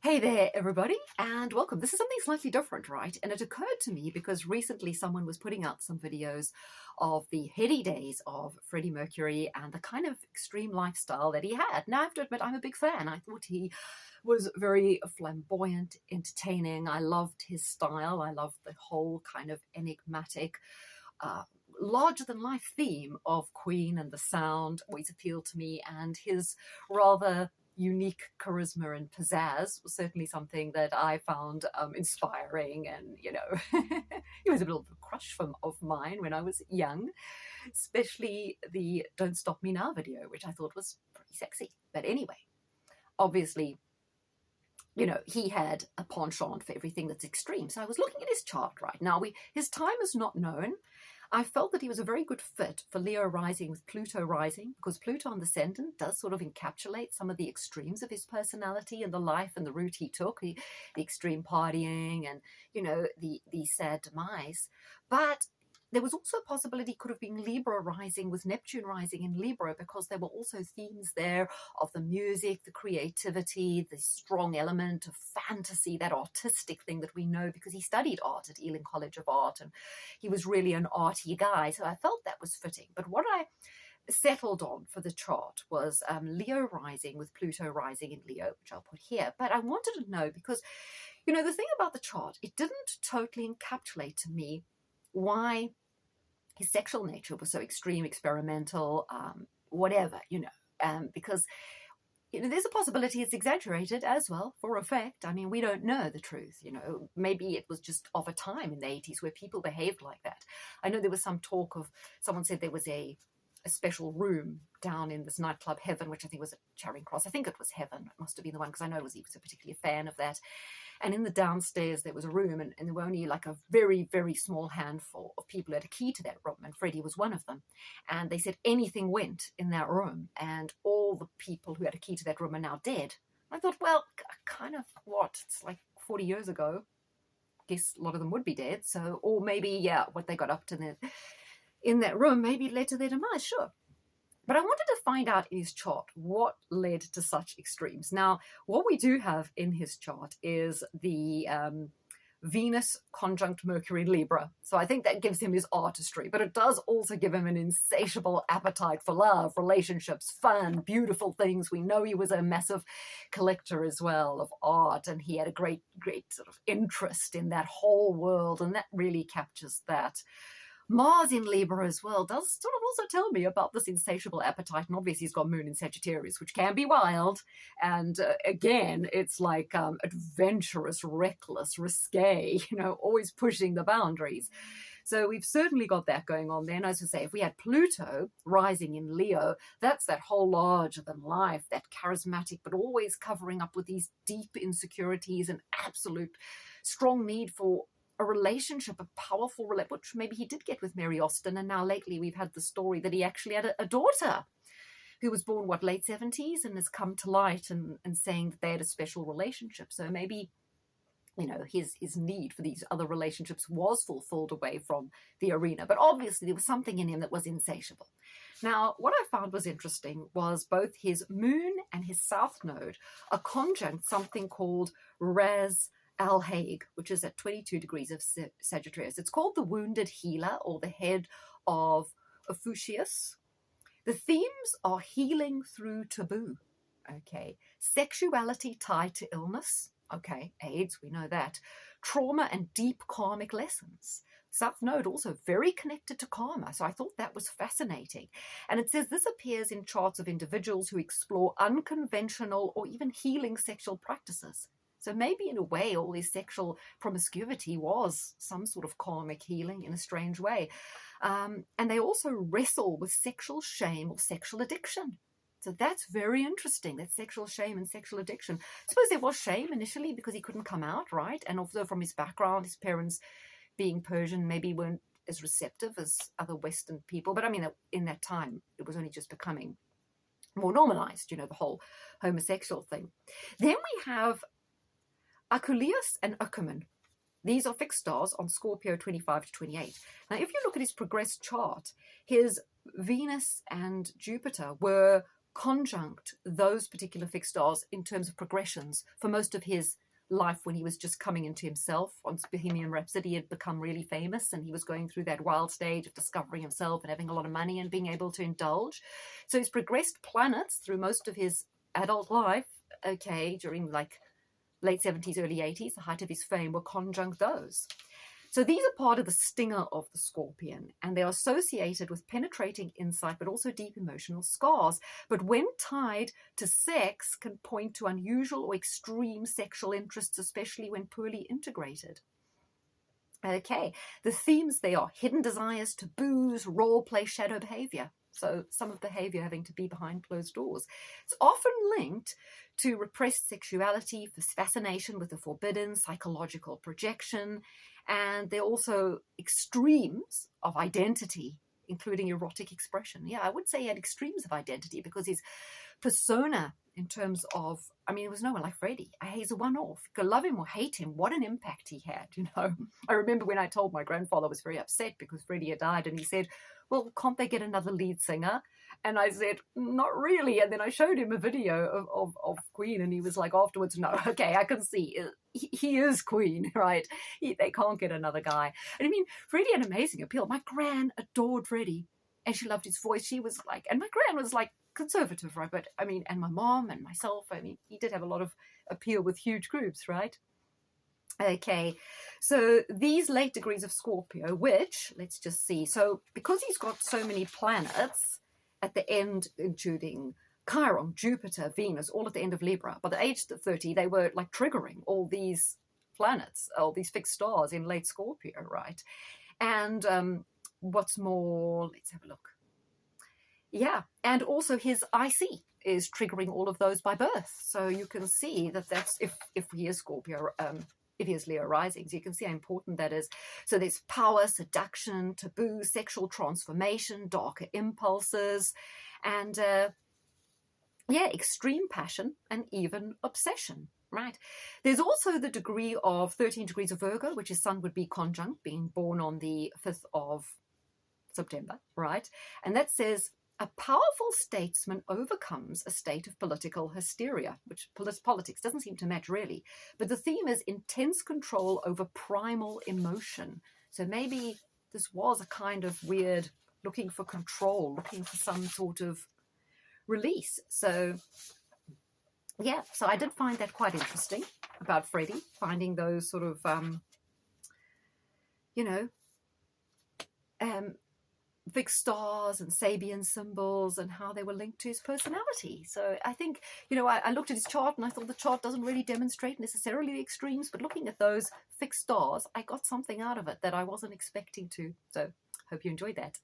Hey there, everybody, and welcome. This is something slightly different, right? And it occurred to me because recently someone was putting out some videos of the heady days of Freddie Mercury and the kind of extreme lifestyle that he had. Now, I have to admit, I'm a big fan. I thought he was very flamboyant, entertaining. I loved his style. I loved the whole kind of enigmatic, larger-than-life theme of Queen, and the sound always appealed to me, and his rather unique charisma and pizzazz was certainly something that I found inspiring. And, he was a little crush of mine when I was young, especially the Don't Stop Me Now video, which I thought was pretty sexy. But anyway, obviously, he had a penchant for everything that's extreme. So I was looking at his chart right now. His time is not known. I felt that he was a very good fit for Leo rising with Pluto rising, because Pluto on the ascendant does sort of encapsulate some of the extremes of his personality and the life and the route he took, the extreme partying and, the sad demise. But there was also a possibility could have been Libra rising with Neptune rising in Libra, because there were also themes there of the music, the creativity, the strong element of fantasy, that artistic thing that we know because he studied art at Ealing College of Art and he was really an arty guy. So I felt that was fitting. But what I settled on for the chart was Leo rising with Pluto rising in Leo, which I'll put here. But I wanted to know because, the thing about the chart, it didn't totally encapsulate to me why his sexual nature was so extreme, experimental, whatever, because there's a possibility it's exaggerated as well for effect. I mean, we don't know the truth, maybe it was just of a time in the 80s where people behaved like that. I know there was some talk of, someone said there was a special room down in this nightclub Heaven, which I think was at Charing Cross. I think it was Heaven. It must have been the one, because I know he was a particular fan of that. And in the downstairs, there was a room, and there were only like a very, very small handful of people who had a key to that room, and Freddie was one of them. And they said anything went in that room, and all the people who had a key to that room are now dead. I thought, well, kind of what? It's like 40 years ago. I guess a lot of them would be dead. So, or maybe, what they got up to in that room maybe led to their demise, sure. But I wanted to find out in his chart what led to such extremes. Now, what we do have in his chart is the Venus conjunct Mercury in Libra. So I think that gives him his artistry, but it does also give him an insatiable appetite for love, relationships, fun, beautiful things. We know he was a massive collector as well of art, and he had a great, great sort of interest in that whole world, and that really captures that. Mars in Libra as well does sort of also tell me about this insatiable appetite. And obviously he's got Moon in Sagittarius, which can be wild. And again, it's like adventurous, reckless, risque, always pushing the boundaries. So we've certainly got that going on there. And as I say, if we had Pluto rising in Leo, that's that whole larger than life, that charismatic, but always covering up with these deep insecurities and absolute strong need for a relationship, a powerful relationship, which maybe he did get with Mary Austin. And now lately we've had the story that he actually had a daughter who was born, late 70s, and has come to light and saying that they had a special relationship. So maybe, his need for these other relationships was fulfilled away from the arena. But obviously there was something in him that was insatiable. Now, what I found was interesting was both his moon and his south node are conjunct something called Ras Al-Hague, which is at 22 degrees of Sagittarius. It's called the Wounded Healer, or the head of Ophiuchus. The themes are healing through taboo, okay, sexuality tied to illness, okay, AIDS, we know that, trauma and deep karmic lessons. South Node also very connected to karma, so I thought that was fascinating. And it says this appears in charts of individuals who explore unconventional or even healing sexual practices. So maybe in a way, all this sexual promiscuity was some sort of karmic healing in a strange way. And they also wrestle with sexual shame or sexual addiction. So that's very interesting, that sexual shame and sexual addiction. I suppose there was shame initially because he couldn't come out, right? And also from his background, his parents being Persian maybe weren't as receptive as other Western people. But I mean, in that time, it was only just becoming more normalized, the whole homosexual thing. Then we have Aculeus and Ackerman. These are fixed stars on Scorpio 25 to 28. Now, if you look at his progressed chart, his Venus and Jupiter were conjunct those particular fixed stars in terms of progressions for most of his life when he was just coming into himself. Once Bohemian Rhapsody had become really famous and he was going through that wild stage of discovering himself and having a lot of money and being able to indulge. So he's progressed planets through most of his adult life, okay, during like late 70s, early 80s, the height of his fame, were conjunct those. So these are part of the stinger of the Scorpion, and they're associated with penetrating insight, but also deep emotional scars. But when tied to sex, can point to unusual or extreme sexual interests, especially when poorly integrated. Okay, the themes, they are hidden desires, taboos, role play, shadow behavior. So some of behavior having to be behind closed doors. It's often linked to repressed sexuality, fascination with the forbidden, psychological projection, and they're also extremes of identity, including erotic expression. Yeah, I would say he had extremes of identity because his persona in terms of, I mean, there was no one like Freddie. He's a one-off. You could love him or hate him. What an impact he had, you know. I remember when I told my grandfather, I was very upset because Freddie had died, and he said, well, can't they get another lead singer? And I said, not really. And then I showed him a video of Queen, and he was like afterwards, no, okay, I can see he is Queen, right? They can't get another guy. And I mean, Freddie had amazing appeal. My gran adored Freddie, and she loved his voice. She was like, and my gran was like conservative, right? But I mean, and my mom and myself, I mean, he did have a lot of appeal with huge groups, right? Okay, so these late degrees of Scorpio, which, let's just see. So because he's got so many planets at the end, including Chiron, Jupiter, Venus, all at the end of Libra, by the age of 30, they were like triggering all these planets, all these fixed stars in late Scorpio, right? And what's more, let's have a look. Yeah, and also his IC is triggering all of those by birth. So you can see that that's, if he is Scorpio, if he is Leo rising, so you can see how important that is. So there's power, seduction, taboo, sexual transformation, darker impulses, and yeah, extreme passion and even obsession, right? There's also the degree of 13 degrees of Virgo, which his sun would be conjunct, being born on the 5th of September, right? And that says, a powerful statesman overcomes a state of political hysteria, which politics doesn't seem to match really. But the theme is intense control over primal emotion. So maybe this was a kind of weird looking for control, looking for some sort of release. So yeah, so I did find that quite interesting about Freddie, finding those sort of, fixed stars and Sabian symbols and how they were linked to his personality. So I think, I looked at his chart and I thought the chart doesn't really demonstrate necessarily the extremes, but looking at those fixed stars, I got something out of it that I wasn't expecting to. So hope you enjoyed that.